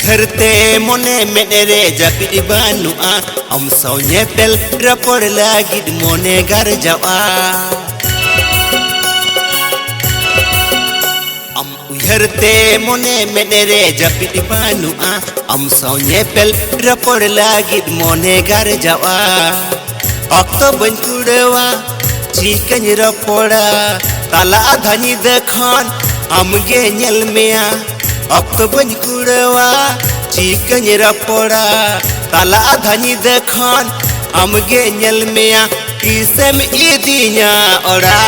उयहरते मोने मेरे जापिद बानुआ आम साव ñepel rapport lagi मोने gar jawa am उयहरते मोने मेरे जापिद बानुआ am saw ñepel rapport lagi मोने gar jawa okto bañ kudewa chikañ rapporta tala adhani dekhon amge ñel mea okto bañ kudewa chikañ rapporta tala adhani dekhon amge ñel mea kisem idinya ora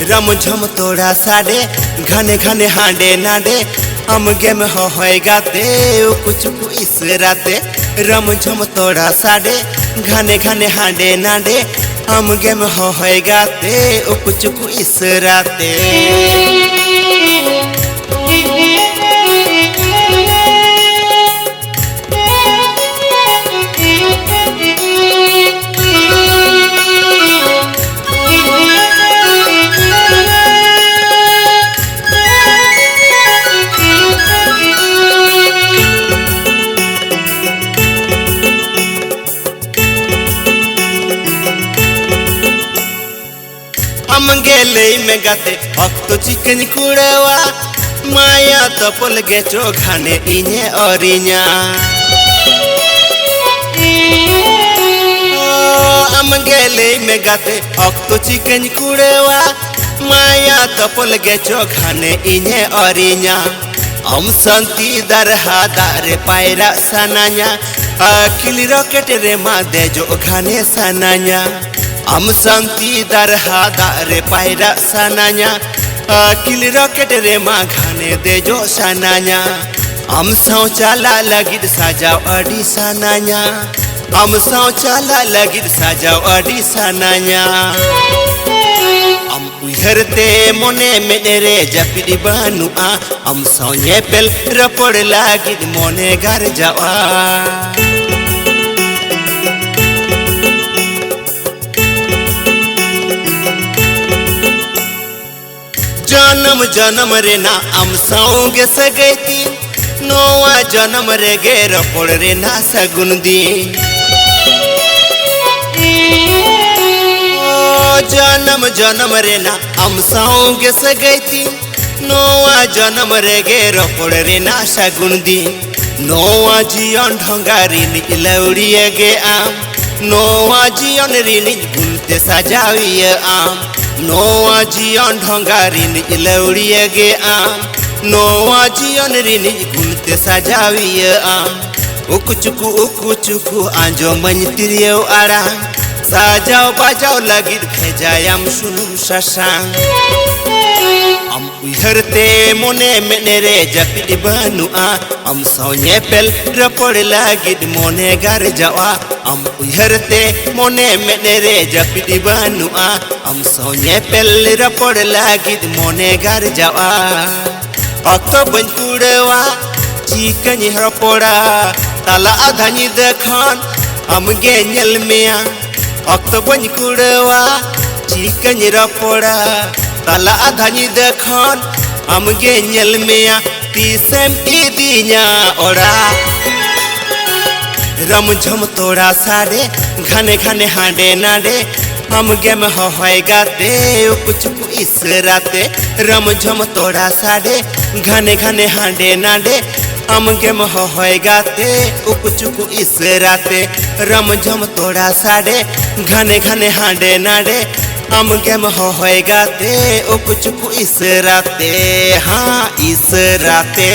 रम झम तोड़ा साडे घने घने हांडे नाडे हमगे में होय गाते कुछ इसराते रम झम तोड़ा साडे घने घने हांडे नाडे हमगे में होय गाते कुछ इसराते गेले में गाते अक्तो चिकन कुड़वा माया तपल गे चोखाने इने औरिया हम गेले में गाते अक्तो चिकन कुड़वा माया तपल गे चोखाने इने औरिया हम संती दरहा दारे पायरा सनाया अकिल रॉकेट रे मादे जो खाने सनाया हम शांति दरहा दारे पायरा सनाया अकिल रॉकेट रे माँ खाने दे जो सनाया हम शौचाला लगिद सजाओ अडी सनाया हम शौचाला लगिद सजाओ अडी सनाया हम उयहरते मोने मेरे जापिद बानुआ हम साव ñepel rapport लगिद मोने gar jawa जन्म जन्म रे ना आम साओगे सगैती नोवा जन्म रे गे रपोड़ रे ना सगुन दी जन्म जन्म रे ना आम साओगे सगैती नोवा जन्म रे गे रपोड़ रे ना सगुन दी नोवा जीवन ढंगारी लौड़िए गे आम नोवा जीवन ऋणी भूलते सजाविए आम नोवा जीवन ढंगारी लौड़िए गे आम नोवा जीवन ऋणी भूलते सजाविए आम उकुचुकु आंजो मन तिरियो आराम साजाओ बाजाओ लगिद भेजायाम सुनुम ससांग हम उयहरते मोने मेरे जापिद बानुआ हम साव ñepel rapport lagi मोने gar jawa हम उयहरते मोने मेरे जापिद बानुआ हम साव ñepel rapport lagi मोने gar jawa okto bañ kudewa chikañ rapporta tala adhani dekhon amge ñel mea okto bañ kudewa chikañ rapporta tala adhani dekhon amge ñel mea tisem idinya ora रम झम तोड़ा साडे घने घने हांडे नाडे हमगे में होय गाते कुछ इसराते रम झम तोड़ा साडे घने घने हांडे नाडे हमगे में होय गाते कुछ इसराते रम झम तोड़ा साडे घने घने हांडे नाडे हमगे में होय गाते कुछ इसराते हाँ इसराते।